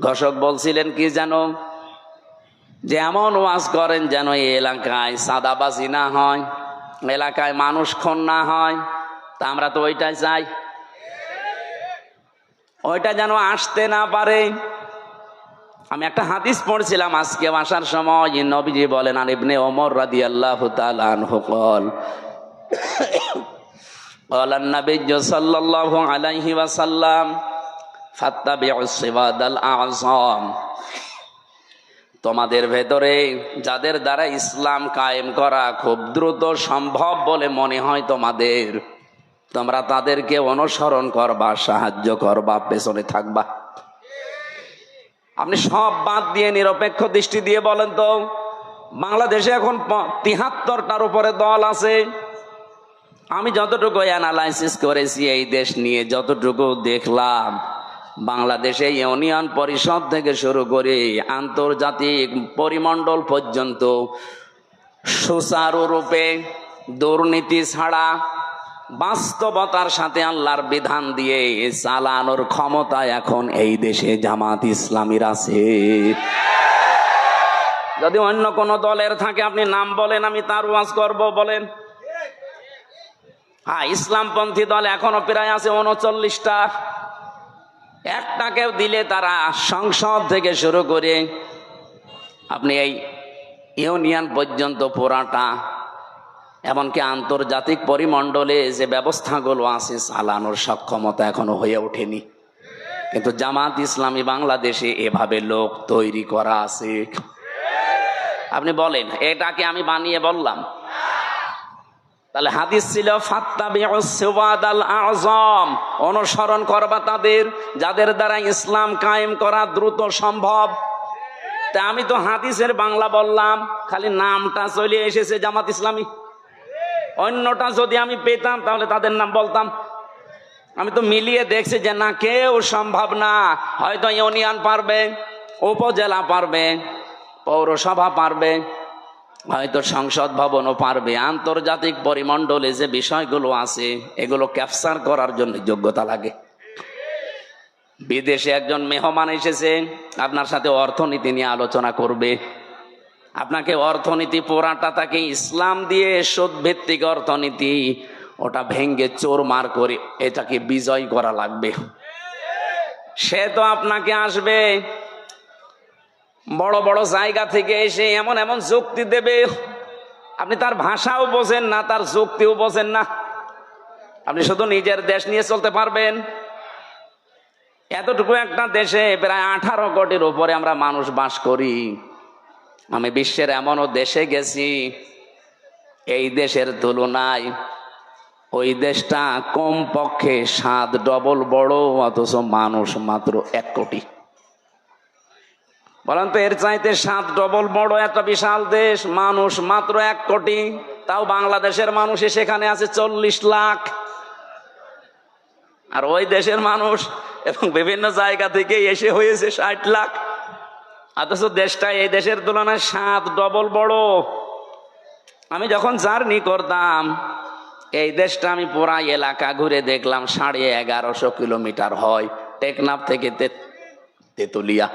ঘোষক বলছিলেন কি যেন, যে এমন ওয়াজ করেন যেন এই এলাকায় সাদাবাজি না হয়, এলাকায় মানুষ খুন না হয়। তা আমরা তো ওইটাই চাই, ওইটা যেন আসতে না পারে। আমি একটা হাদিস পড়ছিলাম আজকে আসার সময়, নবীজি বলেন, আর ইবনে ওমর রাদিয়াল্লাহু তাআলা আনহু قال قال النبي صلى الله عليه وسلم فاتبعوا الصراط الأعظم। তোমাদের ভেতরে যাদের দ্বারা ইসলাম কায়েম করা খুব দ্রুত সম্ভব বলে মনে হয় তোমাদের, তোমরা তাদেরকে অনুসরণ করবা, সাহায্য করবা, পেছনে থাকবা। আপনি সব বাদ দিয়ে নিরপেক্ষ দৃষ্টি দিয়ে বলেন তো, বাংলাদেশে এখন ৭৩টার উপরে দল আছে। আমি যতটুকু অ্যানালাইসিস করেছি এই দেশ নিয়ে, যতটুকু দেখলাম, বাংলাদেশে ইউনিয়ন পরিষদ থেকে শুরু করে আন্তর্জাতিক পরিমণ্ডল পর্যন্ত সুচারুরূপে দুর্নীতি ছাড়া বাস্তবতার সাথে আল্লাহর বিধান দিয়ে চালানোর ক্ষমতা এখন এই দেশে জামাত ইসলামীর আছে। যদি অন্য কোন দলের থাকে আপনি নাম বলেন, আমি তার ওয়াজ করব, বলেন। হ্যাঁ, ইসলামপন্থী দল এখনো প্রায় আছে ৩৯টা। একটাকেও দিলে তারা সংসদ থেকে শুরু করে আপনি এই ইউনিয়ন পর্যন্ত পুরাটা, এমনকি আন্তর্জাতিক পরিমণ্ডলে যে ব্যবস্থাগুলো আছে চালানোর সক্ষমতা এখনো হয়ে ওঠেনি। কিন্তু জামাত ইসলামী বাংলাদেশে এভাবে লোক তৈরি করা আছে। আপনি বলেন, এটাকে আমি বানিয়ে বললাম? তাহলে হাদিস ছিল ফাত্তাবিউস সিরাতাল আযম, অনুসরণ করবা তাদের যাদের দ্বারা ইসলাম কায়েম করা দ্রুত সম্ভব। তা আমি তো হাদিসের বাংলা বললাম, খালি নামটা চলে এসেছে জামাত ইসলামী। অন্যটা যদি আমি পেতাম তাহলে তাদের নাম বলতাম। আমি তো মিলিয়ে দেখছি যে না, কেউ সম্ভব না। হয়তো ইউনিয়ন পারবে, উপজেলা পারবে, পৌরসভা পারবে, হয়তো সংসদ ভবনও পারবে। আন্তর্জাতিক পরিমণ্ডলে যে বিষয়গুলো আছে এগুলো ক্যাপচার করার জন্য যোগ্যতা লাগে। বিদেশে একজন মেহমান এসেছে, আপনার সাথে অর্থনীতি নিয়ে আলোচনা করবে। আপনাকে অর্থনীতি পুরাটা তাকে ইসলাম দিয়ে সুদ ভিত্তিক অর্থনীতি, ওটা ভেঙ্গে চোরমার করে এটাকে বিজয় করা লাগবে। সে তো আপনাকে আসবে বড় বড় জায়গা থেকে এসে এমন এমন যুক্তি দেবে, আপনি তার ভাষাও বোঝেন না, তার যুক্তিও বোঝেন না। আপনি শুধু নিজের দেশ নিয়ে চলতে পারবেন। এতটুকু একটা দেশে প্রায় 18 কোটির উপরে আমরা মানুষ বাস করি। আমি বিশ্বের এমনও দেশে গেছি, এই দেশের তুলনায় ওই দেশটা কমপক্ষে 7 ডবল বড়, অথচ মানুষ মাত্র 1 কোটি। বলেন তো, এর চাইতে 7 ডবল বড় একটা বিশাল দেশ, মানুষ মাত্র 1 কোটি। তাও বাংলাদেশের মানুষ সেখানে আছে 40 লাখ। আর ওই দেশের মানুষ এবং বিভিন্ন জায়গা থেকে এসে হয়েছে 60 লাখ। অথচ দেশটা এই দেশের তুলনায় 7 ডবল বড়। আমি যখন জার্নি করতাম এই দেশটা, আমি পুরা এলাকা ঘুরে দেখলাম 1150 কিলোমিটার হয় টেকনাফ থেকে তেতুলিয়া।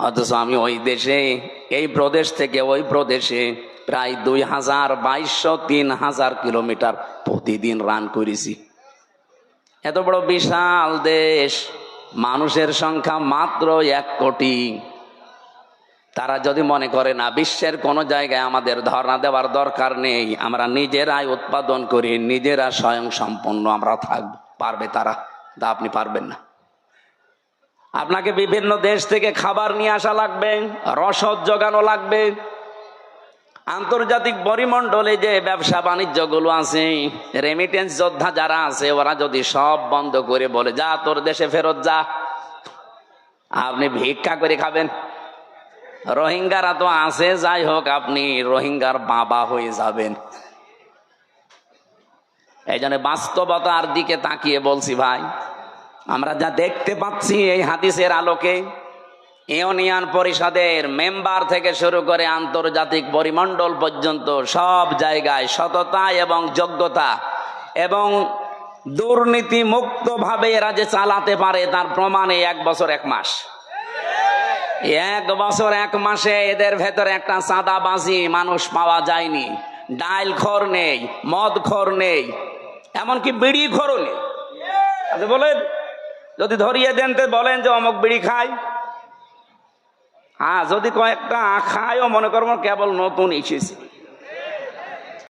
অথচ আমি ওই দেশে, এই প্রদেশ থেকে ওই প্রদেশে প্রায় 2200-3000 কিলোমিটার প্রতিদিন রান করেছি। এত বড় বিশাল দেশ, মানুষের সংখ্যা মাত্র 1 কোটি। তারা যদি মনে করে না বিশ্বের কোন জায়গায় আমাদের ধর্ণা দেওয়ার দরকার নেই, আমরা নিজেরাই উৎপাদন করি, নিজেরা স্বয়ং সম্পন্ন আমরা থাকবো, পারবে তারা। তা আপনি পারবেন না। আপনাকে বিভিন্ন দেশ থেকে খাবার নিয়ে আসা লাগবে, রসদ জোগানো লাগবে। আন্তর্জাতিক পরিমণ্ডলে যে ব্যবসা বাণিজ্য গুলো আছে, রেমিটেন্স যোদ্ধা যারা আছে, ওরা যদি সব বন্ধ করে বলে যা তোর দেশে ফেরত যা, আপনি ভিক্ষা করে খাবেন। রোহিঙ্গারা তো আছে, যাই হোক, আপনি রোহিঙ্গার বাবা হয়ে যাবেন। এই জন্য বাস্তবতার দিকে তাকিয়ে বলছি ভাই, আমরা যা দেখতে পাচ্ছি এই হাদিসের আলোকে, ইউনিয়ন পরিষদের মেম্বার থেকে শুরু করে আন্তর্জাতিক পরিমণ্ডল পর্যন্ত সব জায়গায় সততা এবং যোগ্যতা এবং দুর্নীতি মুক্ত ভাবে এরা যে চালাতে পারে তার প্রমাণে 1 বছর 1 মাস। এক বছর এক মাসে এদের ভেতরে একটা চাঁদাবাজি মানুষ পাওয়া যায়নি। ডাইল খোর নেই, মদ খোর নেই, এমনকি বিড়ি খোরও নেই। আচ্ছা বলেন, যদি ধরিয়ে দেন তো বলেন যে অমুক বিড়ি খায়। হ্যাঁ, যদি কয়েকটা খায়ও মনে করবো কেবল নতুন এসেছে।